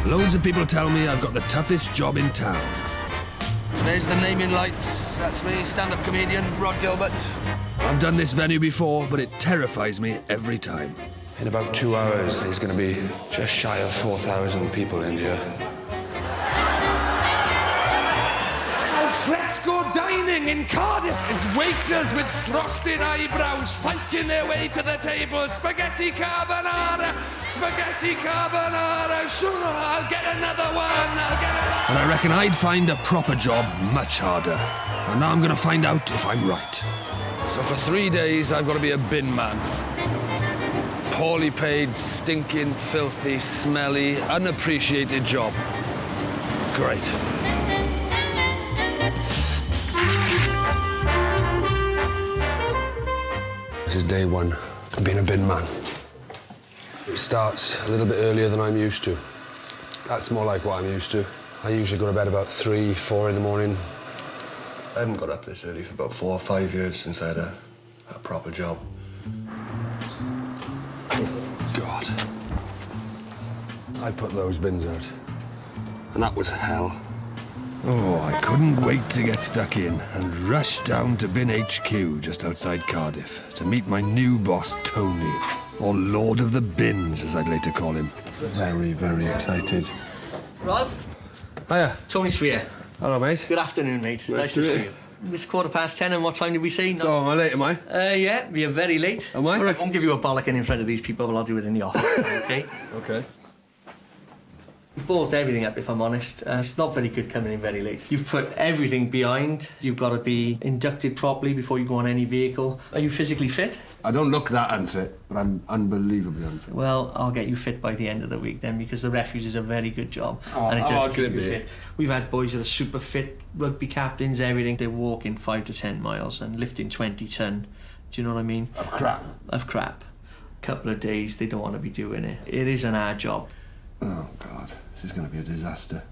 Loads of people tell me I've got the toughest job in town. There's the naming lights. That's me, stand-up comedian, Rhod Gilbert. I've done this venue before, but it terrifies me every time. In about 2 hours, there's going to be just shy of 4,000 people in here. Fresco dining in Cardiff is waiters with frosted eyebrows fighting their way to the table. Spaghetti carbonara, spaghetti carbonara. Sure, I'll get another one, I'll get another. And I reckon I'd find a proper job much harder. And now I'm going to find out if I'm right. So for 3 days, I've got to be a bin man. Poorly paid, stinking, filthy, smelly, unappreciated job. Great. This is day one of being a bin man. It starts a little bit earlier than I'm used to. That's more like what I'm used to. I usually go to bed about 3, 4 in the morning. I haven't got up this early for about 4 or 5 years since I had a proper job. God. I put those bins out. And that was hell. Oh, I couldn't wait to get stuck in and rush down to Bin HQ just outside Cardiff to meet my new boss, Tony, or Lord of the Bins, as I'd later call him. Very, very excited. Rhod? Hiya. Tony Spear. Hello, mate. Good afternoon, mate. Nice to see you. It's 10:15, and what time did we say? So, am I late, am I? Yeah, you're very late. Am I? I won't give you a bollocking in front of these people, but I'll do it in the office, OK? OK. You've bought everything up, if I'm honest. It's not very good coming in very late. You've put everything behind. You've got to be inducted properly before you go on any vehicle. Are you physically fit? I don't look that unfit, but I'm unbelievably unfit. Well, I'll get you fit by the end of the week then, because the refuse is a very good job. Oh, and it does keep could you it be? fit. We've had boys that are super fit, rugby captains, everything. They're walking 5 to 10 miles and lifting 20 ton. Do you know what I mean? Of crap. Of crap. Couple of days, they don't want to be doing it. It is an hard job. Oh, God. This is going to be a disaster.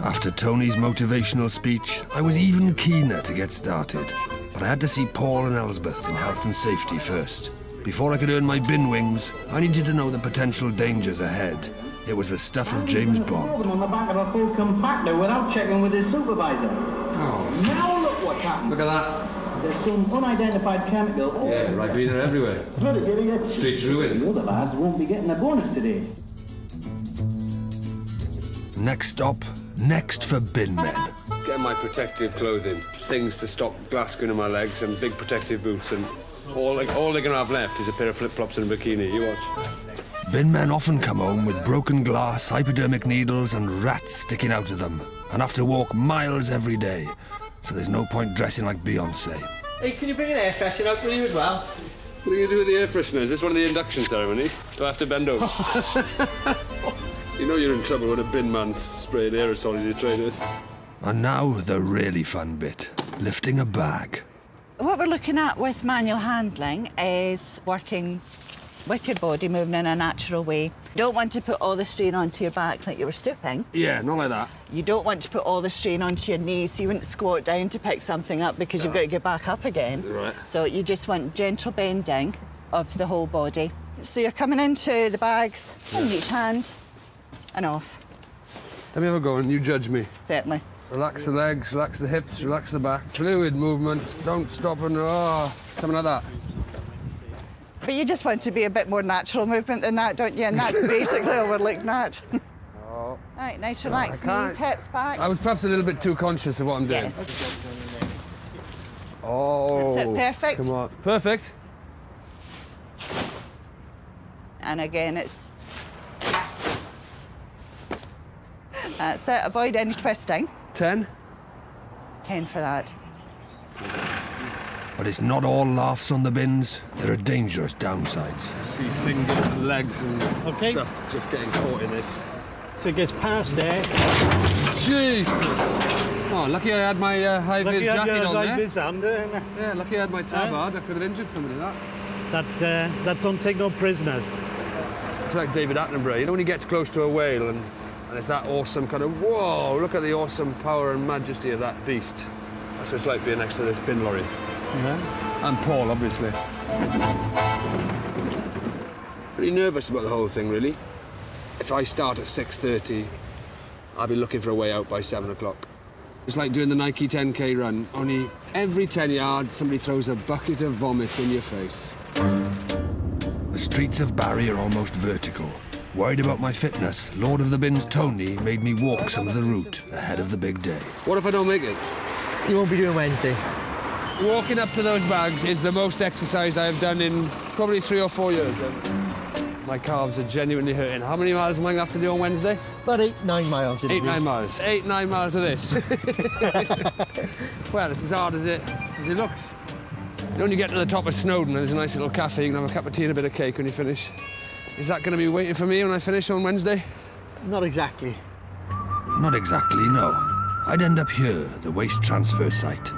After Tony's motivational speech, I was even keener to get started. But I had to see Paul and Elsbeth in health and safety first. Before I could earn my bin wings, I needed to know the potential dangers ahead. It was the stuff of James Bond. On the back of a full compactor without checking with his supervisor. Oh, Now look what happened. look at that. There's some unidentified chemical. Yeah, Ribena everywhere. Streets ruined. The other lads won't be getting a bonus today. Next stop, next for bin men. Get my protective clothing, things to stop glass going in my legs, and big protective boots, and all they're going to have left is a pair of flip-flops and a bikini. You watch. Bin men often come home with broken glass, hypodermic needles and rats sticking out of them, and have to walk miles every day, so there's no point dressing like Beyonce. Hey, can you bring an air freshener out with you as well? What are you going to do with the air freshener? Is this one of the induction ceremonies? Do I have to bend over? You know you're in trouble when a bin man's spraying aerosol in your trainers. And now the really fun bit, lifting a bag. What we're looking at with manual handling is working with your body, moving in a natural way. You don't want to put all the strain onto your back like you were stooping. Yeah, not like that. You don't want to put all the strain onto your knees, so you wouldn't squat down to pick something up because you've got to get back up again. Right. So you just want gentle bending of the whole body. So you're coming into the bags in each hand and off. Let me have a go and you judge me. Certainly. Relax the legs, relax the hips, relax the back. Fluid movement, don't stop and something like that. But you just want to be a bit more natural movement than that, don't you? And that's basically all we're looking at. Oh. Right, nice relaxed I knees, can't. hips back. I was perhaps a little bit too conscious of what I'm doing. Yes. Oh. That's it, perfect. Come on. Perfect. And again, it's... That's it, avoid any twisting. 10. 10 for that. But it's not all laughs on the bins. There are dangerous downsides. See fingers and legs and stuff just getting caught in this. So it gets past there. Jeez! Oh, lucky I had my high-vis jacket on there. Yeah, lucky I had my tabard. I could have injured somebody That don't take no prisoners. It's like David Attenborough. You know when he gets close to a whale and it's that awesome kind of, whoa, look at the awesome power and majesty of that beast. That's what it's like being next to this bin lorry. Yeah. And Paul, obviously. Pretty nervous about the whole thing, really. If I start at 6:30, I'll be looking for a way out by 7 o'clock. It's like doing the Nike 10K run, only every 10 yards somebody throws a bucket of vomit in your face. The streets of Barry are almost vertical. Worried about my fitness, Lord of the Bins Tony made me walk some of the route ahead of the big day. What if I don't make it? You won't be doing Wednesday. Walking up to those bags is the most exercise I've done in probably 3 or 4 years. My calves are genuinely hurting. How many miles am I going to have to do on Wednesday? About 8-9 miles. 8-9 miles. 8-9 miles of this. Well, it's as hard as it looks. You know, when you get to the top of Snowdon and there's a nice little cafe, you can have a cup of tea and a bit of cake when you finish. Is that going to be waiting for me when I finish on Wednesday? Not exactly. Not exactly, no. I'd end up here, the waste transfer site.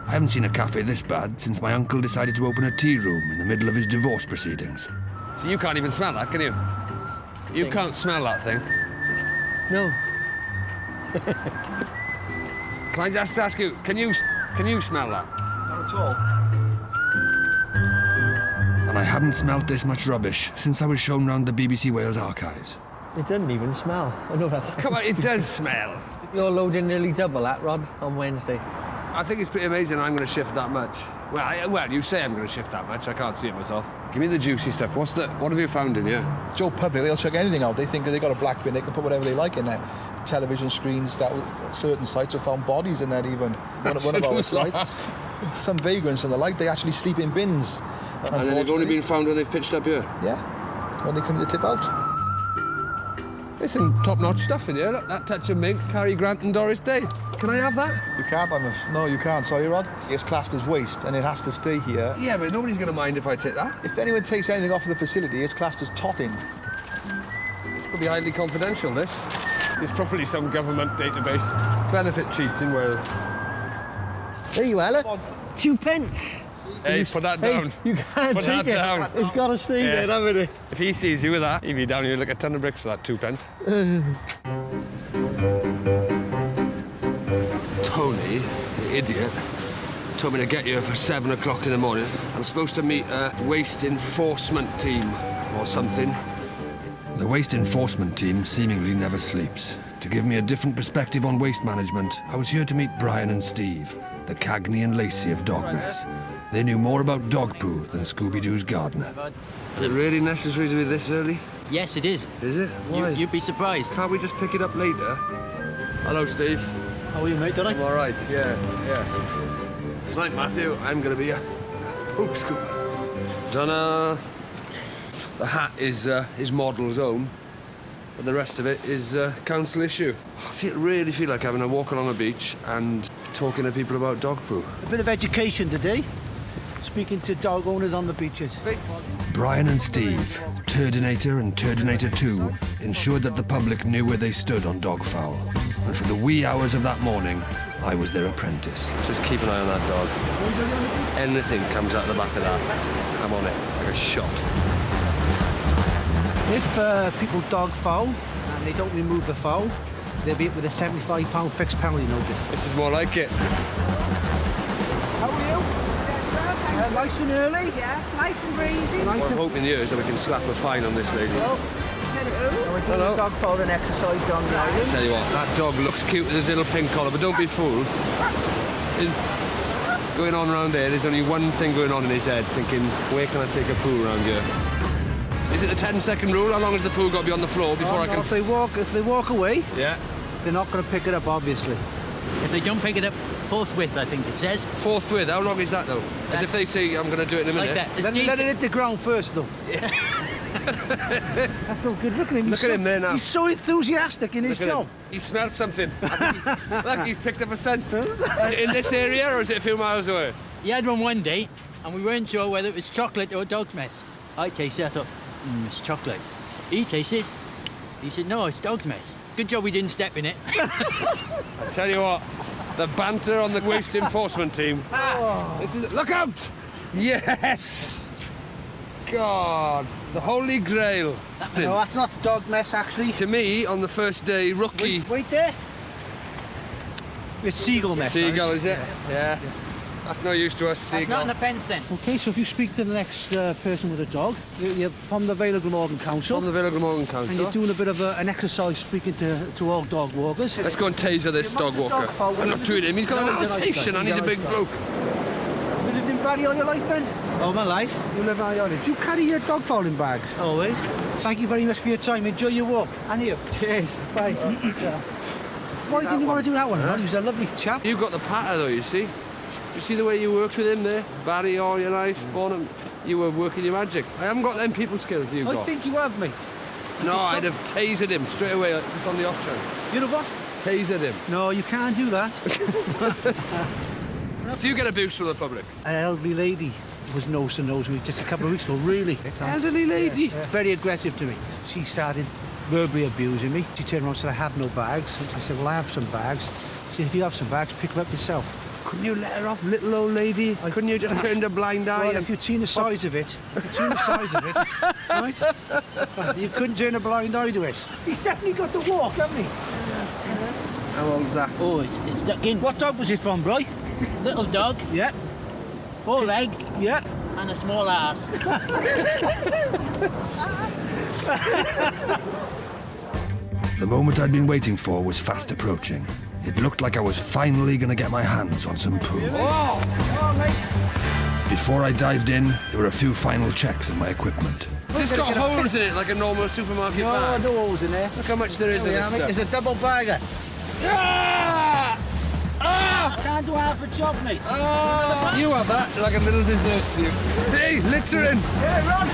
I haven't seen a cafe this bad since my uncle decided to open a tea room in the middle of his divorce proceedings. So you can't even smell that, can you? You can't smell that thing. No. Can I just ask you, can you smell that? Not at all. And I hadn't smelt this much rubbish since I was shown round the BBC Wales archives. It doesn't even smell. I know that's... Come on, it does smell. You're loading nearly double that, Rod, on Wednesday. I think it's pretty amazing I'm going to shift that much. Well, you say I'm going to shift that much. I can't see it myself. Give me the juicy stuff. What have you found in here? Joe Public, they'll chuck anything out. They think they've got a black bin, they can put whatever they like in there. Television screens, certain sites have found bodies in there even. One of our sites. Some vagrants and the like, they actually sleep in bins. And then they've only been found when they've pitched up here? Yeah, when they come to tip out. There's some top-notch stuff in here. Look, that touch of mink, Cary Grant and Doris Day. Can I have that? You can't, no, you can't. Sorry, Rod. It's classed as waste and it has to stay here. Yeah, but nobody's going to mind if I take that. If anyone takes anything off of the facility, it's classed as totting. This could be highly confidential, this. There's probably some government database. Benefit cheats in Wales. There you are, look. 2 pence. Hey, put that down. You can't Put take that it. down. It's got to stay there, haven't it? If he sees you with that, he'd be down here like a ton of bricks for that 2 pence. Tony, the idiot, told me to get here for 7 o'clock in the morning. I'm supposed to meet a waste enforcement team or something. The waste enforcement team seemingly never sleeps. To give me a different perspective on waste management, I was here to meet Brian and Steve, the Cagney and Lacey of Dog Mess. They knew more about dog poo than Scooby-Doo's gardener. Is it really necessary to be this early? Yes, it is. Is it? Why? You'd be surprised. Can't we just pick it up later? Hello, Steve. How are you, mate? Did I? I'm all right, yeah. Tonight, Matthew, I'm going to be a poop scooper. Donna. The hat is model's own, but the rest of it is council issue. I really feel like having a walk along the beach and talking to people about dog poo. A bit of education today. Speaking to dog owners on the beaches. Brian and Steve, Turdinator and Turdinator 2, ensured that the public knew where they stood on dogfowl. And from the wee hours of that morning, I was their apprentice. Just keep an eye on that dog. Anything comes out the back of that, I'm on it, like a shot. If people dog fowl and they don't remove the fowl, they'll be hit with a £75 fixed penalty notice. This is more like it. How are you? Nice and early? Yeah, nice and breezy. What I'm hoping here is that we can slap a fine on this lady. Hello. We're doing dog fowl and exercise down the island. Tell you what, that dog looks cute with his little pink collar, but don't be fooled. Going on around here, there's only one thing going on in his head, thinking, where can I take a poo around here? Is it the 10-second rule? How long has the poo got to be on the floor before I can... If they walk away, yeah, they're not going to pick it up, obviously. If they don't pick it up forthwith, I think it says. Forthwith? How long is that, though? As if they say, I'm going to do it in a minute. Like that. Let it hit the ground first, though. Yeah. That's no good. Look at him. Look at him there now. He's so enthusiastic in his job. He smelled something. Look, he's picked up a scent. Is it in this area, or is it a few miles away? He had one day, and we weren't sure whether it was chocolate or dog's mess. I tasted it, I thought, it's chocolate. He tasted it. He said, no, it's dog's mess. Good job we didn't step in it. I tell you what, the banter on the waste enforcement team. This is, look out! Yes! God, the holy grail. No, that's not dog mess, actually. To me, on the first day, rookie... Wait there. It's seagull mess. Seagull, is it? Yeah. That's no use to us, That's Seagull. not in the fence then. Okay, so if you speak to the next person with a dog, you're from the Vale of Glamorgan Council. From the Vale of Glamorgan And Council. you're doing a bit of an exercise speaking to all dog walkers. Let's go and taser this dog walker. I'm not doing him. He's got an Alsatian and he's a big bloke. You lived in Barry all your life then? All my life. You live on your Do you carry your dog fouling bags? Always. Thank you very much for your time. Enjoy your walk. And you. Cheers. Bye. Why didn't you want to do that one, Rod? He was a lovely chap. You've got the patter though, you see. You see the way you worked with him there? Barry all your life, Bonham. You were working your magic. I haven't got them people skills you've I got. think you have me. No, I'd have tasered him straight away, just on the off chance. You know what? Tasered him. No, you can't do that. Do you get abuse from the public? An elderly lady was nose to nose with me just a couple of weeks ago, really. Elderly lady? Yeah. Very aggressive to me. She started verbally abusing me. She turned around and said, I have no bags. I said, well, I have some bags. She said, if you have some bags, pick them up yourself. Couldn't you let her off, little old lady? Couldn't you just turn a blind eye? Well, if you'd seen the size of it, right? You couldn't turn a blind eye to it. He's definitely got the walk, hasn't he? How old's that? Oh, it's stuck in. What dog was it from, Bri? Little dog, Yeah, 4 legs, yeah. and a small ass. The moment I'd been waiting for was fast approaching. It looked like I was finally going to get my hands on some poo. Before I dived in, there were a few final checks of my equipment. It's got holes in it like a normal supermarket No, bag. no holes in there. Look how much there is in this It's stuff. a double bagger. Ah! Ah! Can't do half a job, mate. Ah! You have that like a little dessert for you. Hey, littering! Yeah, Ron.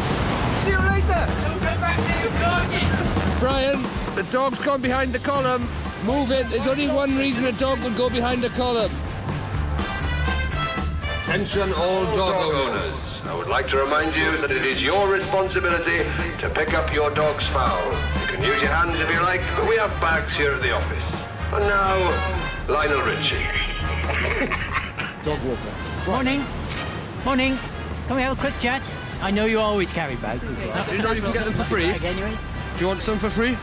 See you later. Don't go back to your gorgeous. Brian, the dog's gone behind the column. Move it. There's only one reason a dog would go behind a column. Attention all dog owners. I would like to remind you that it is your responsibility to pick up your dog's fowl. You can use your hands if you like, but we have bags here at the office. And now, Lionel Richie. Dog walker. Morning. Morning. Can we have a quick chat? I know you always carry bags. You know you can get them for free. Anyway. Do you want some for free?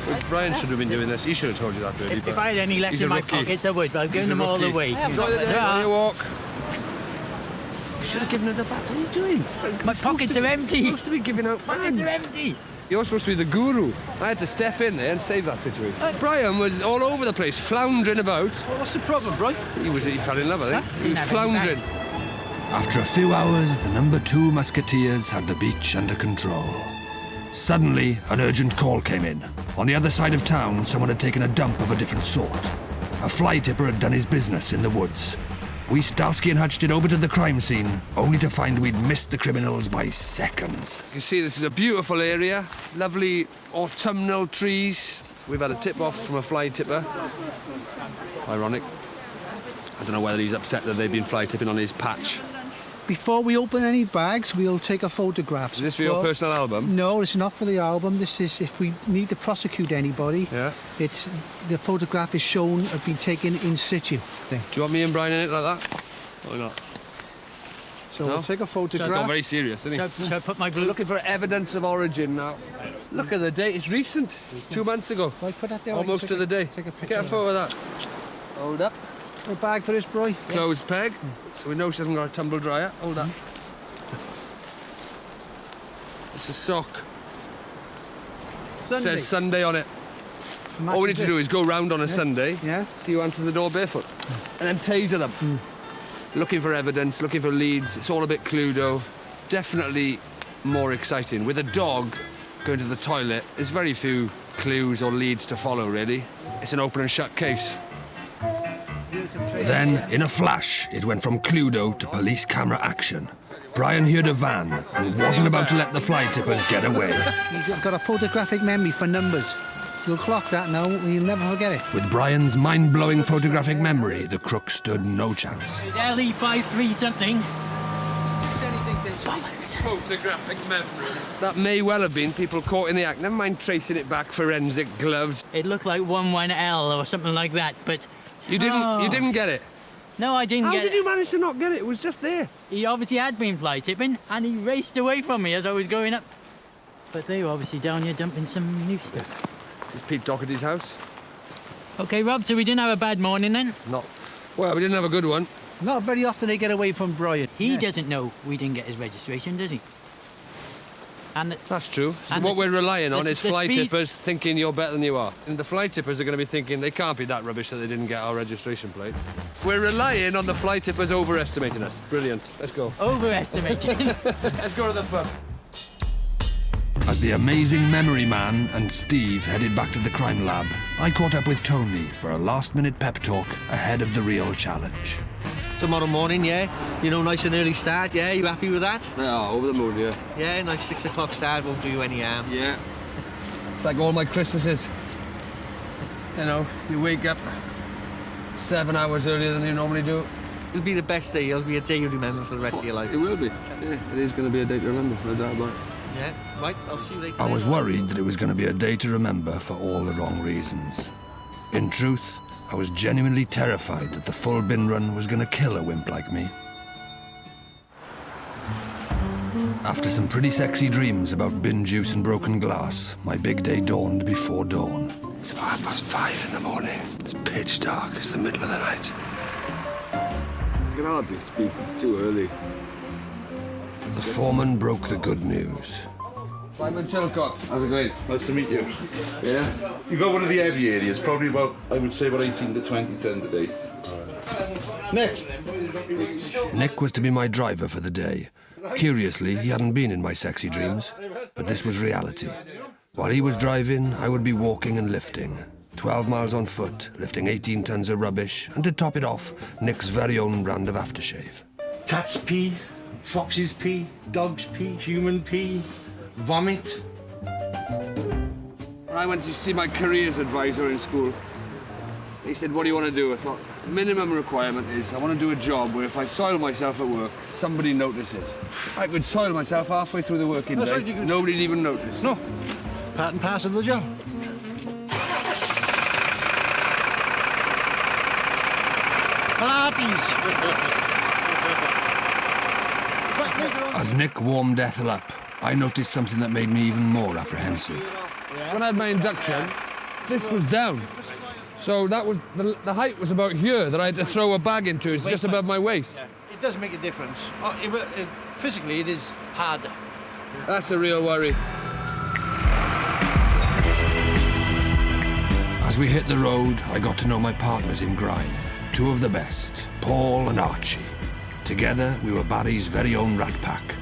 Well, Brian should have been doing this. He should have told you that, really. If I had any left He's in a my rookie. pockets, I would, but I've given He's a them all rookie. away. Enjoy the day on your walk. Should have given her the back. What are you doing? My pockets are empty. You're supposed to be giving out Pockets are bags. empty. You're supposed to be the guru. I had to step in there and save that situation. Brian was all over the place, floundering about. Well, what's the problem, bro? He fell in love, I think. He was Didn't have any floundering. bags. After a few hours, the number 2 musketeers had the beach under control. Suddenly, an urgent call came in. On the other side of town, someone had taken a dump of a different sort. A fly tipper had done his business in the woods. We Starsky and Hutched it over to the crime scene, only to find we'd missed the criminals by seconds. You see, this is a beautiful area. Lovely autumnal trees. We've had a tip-off from a fly tipper. Ironic. I don't know whether he's upset that they've been fly tipping on his patch. Before we open any bags, we'll take a photograph. Is this for your personal album? No, it's not for the album. This is if we need to prosecute anybody. Yeah. It's the photograph is shown have been taken in situ. Thing. Do you want me and Brian in it like that? Or not? So No? we'll take a He's photograph. got very serious, isn't he? So I put my blue... Looking for evidence of origin now. Look at the date. It's recent. 2 months ago. Right, put that there. Almost to the day. Take a picture. Get a photo of that. Hold up. A bag for this, bro. Closed peg. So we know she hasn't got a tumble dryer. Hold up. It's a sock. Sunday. Says Sunday on it. All we need to do is go round on a Sunday, Yeah. see who answers the door barefoot, and then taser them. Looking for evidence, looking for leads. It's all a bit Cluedo. Definitely more exciting. With a dog going to the toilet, there's very few clues or leads to follow, really. It's an open and shut case. Then, in a flash, it went from Cluedo to police camera action. Brian heard a van and wasn't about to let the fly tippers get away. He's got a photographic memory for numbers. You'll clock that now, and you'll never forget it. With Brian's mind-blowing photographic memory, the crook stood no chance. It's LE53 something. Photographic memory. That may well have been people caught in the act. Never mind tracing it back, forensic gloves. It looked like 11L or something like that, but... You didn't get it. No, I didn't How get did you manage to not get it? It was just there. He obviously had been fly tipping, and he raced away from me as I was going up. But they were obviously down here dumping some new stuff. This is Pete Doherty's house. OK, Rob, so we didn't have a bad morning then? Not. Well, we didn't have a good one. Not very often they get away from Brian. He doesn't know we didn't get his registration, does he? And That's true. So and what the- we're relying on the- is the fly speed- tippers thinking you're better than you are. And the fly tippers are going to be thinking they can't be that rubbish that they didn't get our registration plate. We're relying on the fly tippers overestimating us. Brilliant. Let's go. Overestimating. Let's go to the pub. As the amazing memory man and Steve headed back to the crime lab, I caught up with Tony for a last-minute pep talk ahead of the real challenge. Tomorrow morning, yeah? You know, nice and early start, yeah? You happy with that? Yeah, over the moon, yeah. Yeah, nice 6 o'clock start, won't do you any harm. Yeah. It's like all my Christmases. You know, you wake up 7 hours earlier than you normally do. It'll be the best day, it'll be a day you'll remember for the rest of your life. It will be. Yeah, it is going to be a day to remember, no doubt about it. Yeah, right, I'll see you later. I then. was worried that it was going to be a day to remember for all the wrong reasons. In truth, I was genuinely terrified that the full bin run was going to kill a wimp like me. After some pretty sexy dreams about bin juice and broken glass, my big day dawned before dawn. It's about 5:30 in the morning. It's pitch dark. It's the middle of the night. I can hardly speak. It's too early. The foreman broke the good news. Simon Chilcott. How's it going? Nice to meet you. Yeah? You got one of the heavy areas, probably about, I would say, about 18 to 20 ton today. Nick! Nick was to be my driver for the day. Curiously, he hadn't been in my sexy dreams, but this was reality. While he was driving, I would be walking and lifting. 12 miles on foot, lifting 18 tons of rubbish, and to top it off, Nick's very own brand of aftershave. Cats pee, foxes pee, dogs pee, human pee, vomit. When I went to see my careers advisor in school, he said, what do you want to do? I thought, the minimum requirement is I want to do a job where if I soil myself at work, somebody notices. I could soil myself halfway through the working That's day, right, you could- nobody'd even notice. No, part and parcel of the job. Pilates. As Nick warmed Ethel up, I noticed something that made me even more apprehensive. When I had my induction, this was down. So that was, the height was about here that I had to throw a bag into. It's just above my waist. It does make a difference. Physically, it is harder. That's a real worry. As we hit the road, I got to know my partners in grime. Two of the best, Paul and Archie. Together, we were Barry's very own rat pack.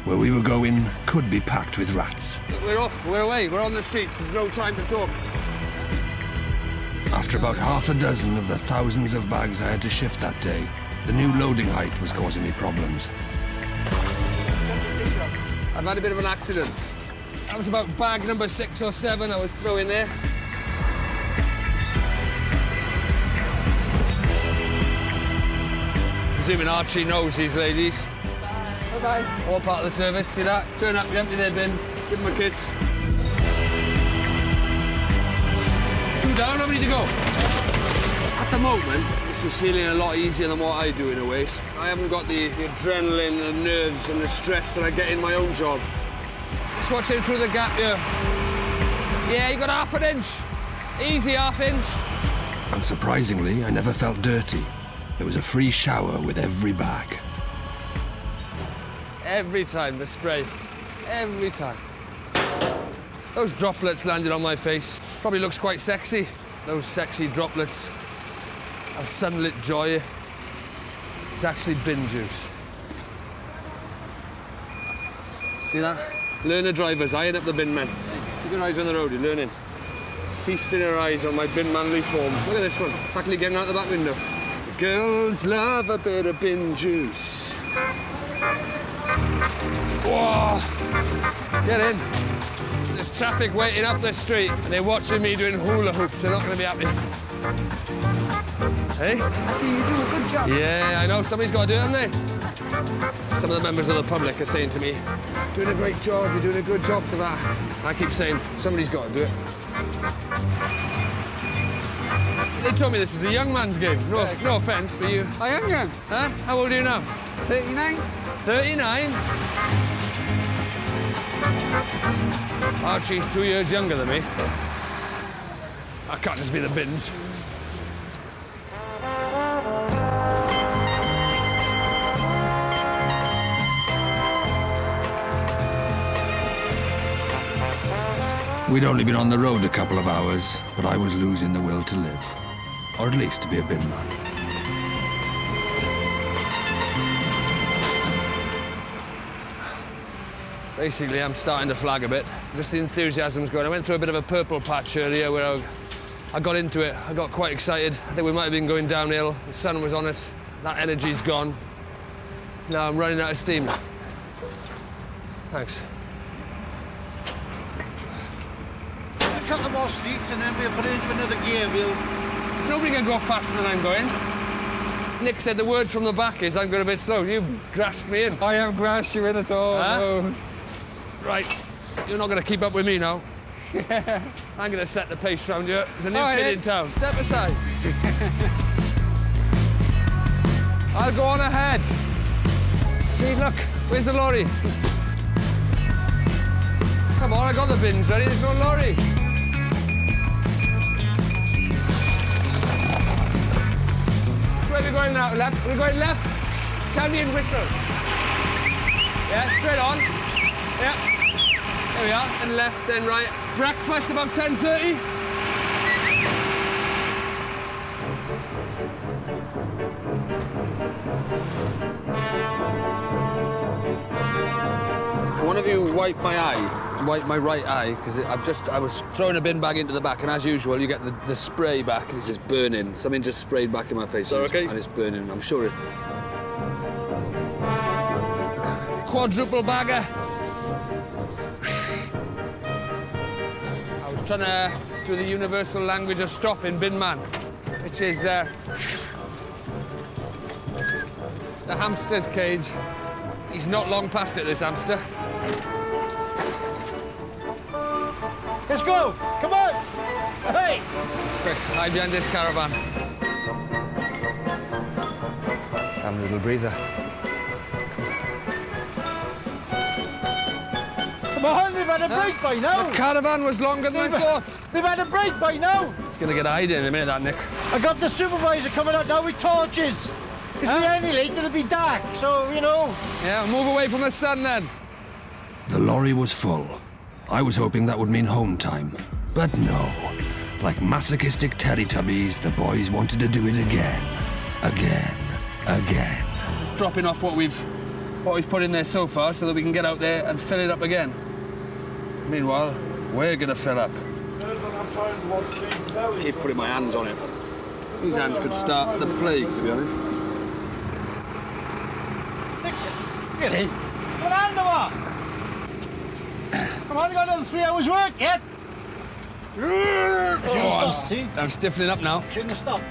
Where we were going could be packed with rats. We're off, we're away, we're on the streets. There's no time to talk. After about half a dozen of the thousands of bags I had to shift that day, the new loading height was causing me problems. I've had a bit of an accident. That was about bag number 6 or 7 I was throwing there. Presuming Archie knows these ladies. Bye-bye. All part of the service, see that? Turn up, empty their bin, give them a kiss. 2 down, how many to go? At the moment, this is feeling a lot easier than what I do in a way. I haven't got the adrenaline, the nerves and the stress that I get in my own job. Just watching through the gap here. Yeah, you got half an inch. Easy half inch. And surprisingly, I never felt dirty. There was a free shower with every bag. Every time, the spray. Every time. Those droplets landed on my face. Probably looks quite sexy. Those sexy droplets of sunlit joy. It's actually bin juice. See that? Learner drivers, eyeing up the bin men. Keep your eyes on the road, you're learning. Feasting her eyes on my bin manly form. Look at this one, practically getting out the back window. Girls love a bit of bin juice. Whoa! Get in. There's traffic waiting up the street and they're watching me doing hula hoops. They're not going to be happy. Hey? I see you do a good job. Yeah, I know. Somebody's got to do it, haven't they? Some of the members of the public are saying to me, doing a great job, you're doing a good job for that. I keep saying, somebody's got to do it. They told me this was a young man's game. No offence, but you... A young gun. Huh? How old are you now? 39. 39? Archie's 2 years younger than me. I can't just be the bins. We'd only been on the road a couple of hours, but I was losing the will to live. Or at least to be a bin man. Basically, I'm starting to flag a bit. Just the enthusiasm's going. I went through a bit of a purple patch earlier where I got into it. I got quite excited. I think we might have been going downhill. The sun was on us. That energy's gone. Now I'm running out of steam. Thanks. A couple more streets and then we'll put it into another gear. Nobody can go faster than I'm going. Nick said the word from the back is I'm going a bit slow. You've grasped me in. I haven't grasped you in at all, no. Right, you're not going to keep up with me now. I'm going to set the pace round you. There's a new kid in town. Step aside. I'll go on ahead. See, look, where's the lorry? Come on, I got the bins ready. There's no lorry. Which way are we going now? Left? We're going left. Tell me in whistles. Yeah, straight on. Yeah. There we are. And left, then right. Breakfast about 10:30. Can one of you wipe my eye? Wipe my right eye, because I was throwing a bin bag into the back, and as usual, you get the spray back, and it's just burning. Something just sprayed back in my face, and it's burning. I'm sure it. Quadruple bagger. I was trying to do the universal language of stop in bin man, which is the hamster's cage. He's not long past it, this hamster. Let's go! Come on! Hey! Quick, hide behind this caravan. Just have a little breather. Come on, we've had a break by now! The caravan was longer than I thought. We've had a break by now! It's gonna get hiding in a minute, that, Nick. I got the supervisor coming out now with torches. If we're any late, it'll be dark, so, you know. Yeah, move away from the sun, then. The lorry was full. I was hoping that would mean home time. But no. Like masochistic Teletubbies, the boys wanted to do it again. Again. Again. Just dropping off what we've put in there so far so that we can get out there and fill it up again. Meanwhile, we're gonna fill up. Keep putting my hands on it. These hands could start the plague, to be honest. Get in. Come on, Noah! Come on, you got another 3 hours work yet? I'm stiffening up now. Shouldn't have stopped.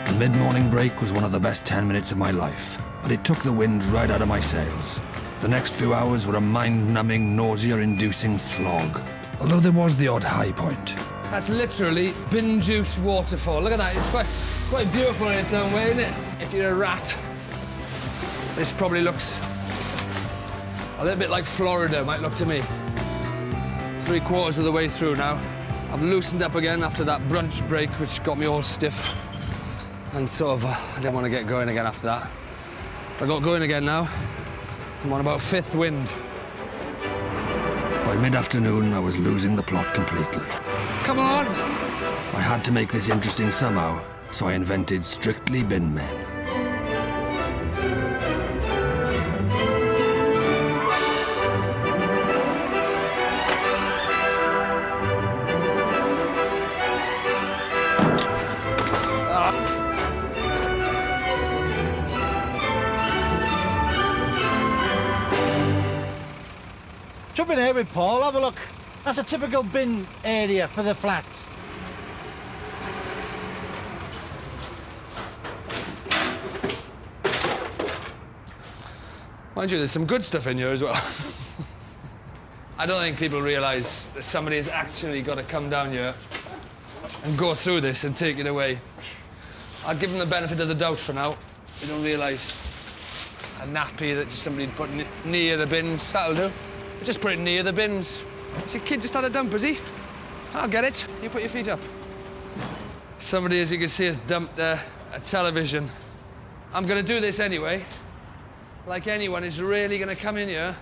The mid-morning break was one of the best 10 minutes of my life, but it took the wind right out of my sails. The next few hours were a mind-numbing, nausea-inducing slog, although there was the odd high point. That's literally bin juice waterfall. Look at that. It's quite beautiful in its own way, isn't it? If you're a rat, this probably looks a little bit like Florida, might look to me. 3/4 of the way through now. I've loosened up again after that brunch break, which got me all stiff. And sort of, I didn't want to get going again after that. I got going again now. I'm on about 5th wind. By mid-afternoon, I was losing the plot completely. Come on! I had to make this interesting somehow, so I invented Strictly Bin Men. Jump in here with Paul, have a look. That's a typical bin area for the flats. Mind you, there's some good stuff in here as well. I don't think people realise that somebody has actually got to come down here and go through this and take it away. I'd give them the benefit of the doubt for now. They don't realise a nappy that somebody'd put near the bins. That'll do. Just put it near the bins. This kid just had a dump, has he? I'll get it. You put your feet up. Somebody, as you can see, has dumped a television. I'm going to do this anyway. Like anyone is really going to come in here,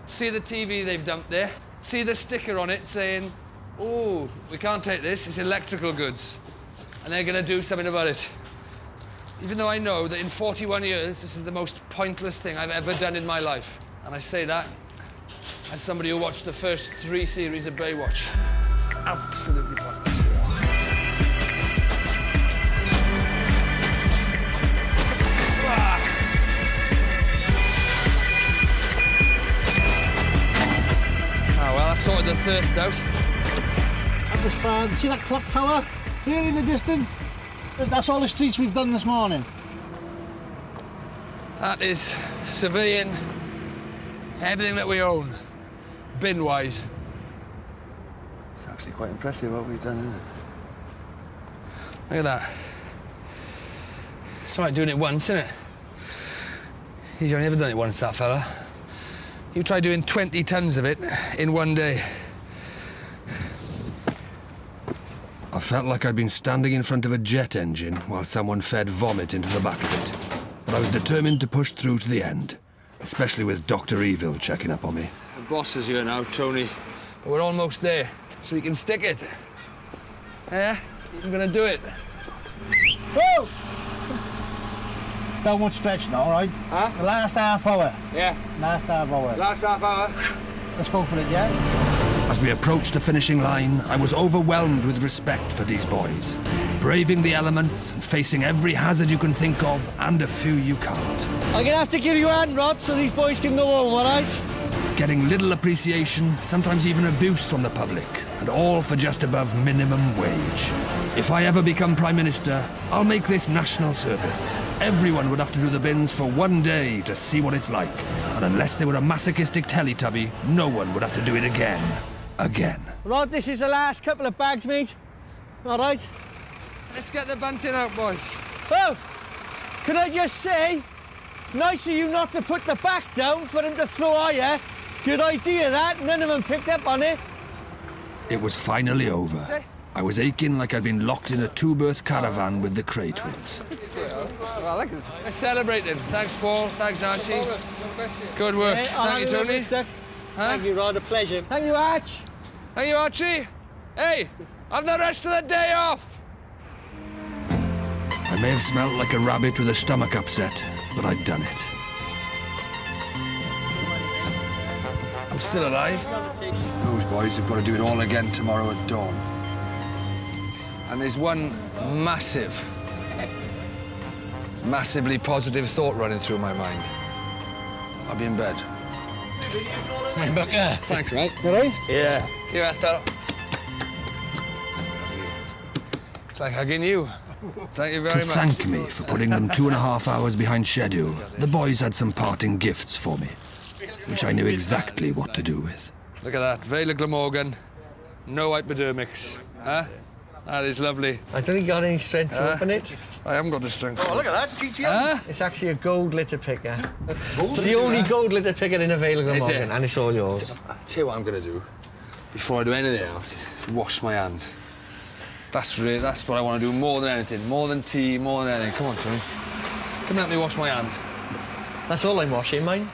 see the TV they've dumped there, see the sticker on it saying Ooh, we can't take this. It's electrical goods. And they're going to do something about it. Even though I know that in 41 years, this is the most pointless thing I've ever done in my life. And I say that as somebody who watched the first 3 series of Baywatch. Absolutely pointless. Oh, well, I sorted the thirst out. That was fine. See that clock tower? Clear in the distance? That's all the streets we've done this morning. That is surveying everything that we own, bin-wise. It's actually quite impressive what we've done, isn't it? Look at that. It's all right doing it once, isn't it? He's only ever done it once, that fella. You try doing 20 tons of it in one day. I felt like I'd been standing in front of a jet engine while someone fed vomit into the back of it. But I was determined to push through to the end, especially with Dr. Evil checking up on me. The boss is here now, Tony. But we're almost there, so we can stick it. Yeah? I'm gonna do it. Whoa! Don't want stretch now, all right? Huh? The last half hour. Yeah. Last half hour. Last half hour. Let's go for it, yeah? As we approached the finishing line, I was overwhelmed with respect for these boys. Braving the elements, facing every hazard you can think of, and a few you can't. I'm gonna have to give you a hand, Rod, so these boys can go home, all right? Getting little appreciation, sometimes even abuse from the public, and all for just above minimum wage. If I ever become Prime Minister, I'll make this national service. Everyone would have to do the bins for one day to see what it's like. And unless they were a masochistic Teletubby, no one would have to do it again. Again. Rod, this is the last couple of bags, mate. All right? Let's get the bunting out, boys. Oh, can I just say, nice of you not to put the back down for them to throw at you. Good idea, that. None of them picked up on it. It was finally over. I was aching like I'd been locked in a 2-berth caravan with the Cray twins. Let's celebrate them. Thanks, Paul. Thanks, Archie. Good work. Thank you, Tony. Huh? Thank you, Rod. A pleasure. Thank you, Arch. Thank you, Archie. Hey, have the rest of the day off. I may have smelt like a rabbit with a stomach upset, but I'd done it. I'm still alive. Those boys have got to do it all again tomorrow at dawn. And there's one massively positive thought running through my mind. I'll be in bed. Thanks, mate. All right? Yeah. See you, Ethel. It's like hugging you. Thank you very To much. thank me for putting them 2.5 hours behind schedule, the boys had some parting gifts for me, which I knew exactly what to do with. Look at that. Vale of Glamorgan. No hypodermics. Huh? That is lovely. I don't think you got any strength to open it. I haven't got the strength. Oh, look at that, GTM. Huh? It's actually a gold litter picker. It's the only gold litter picker in available, Is it? Morgan, and it's all yours. I'll tell you what I'm going to do before I do anything else is wash my hands. That's what I want to do more than anything. More than tea, more than anything. Come on, Tony. Come and help me wash my hands. That's all I'm washing, mine.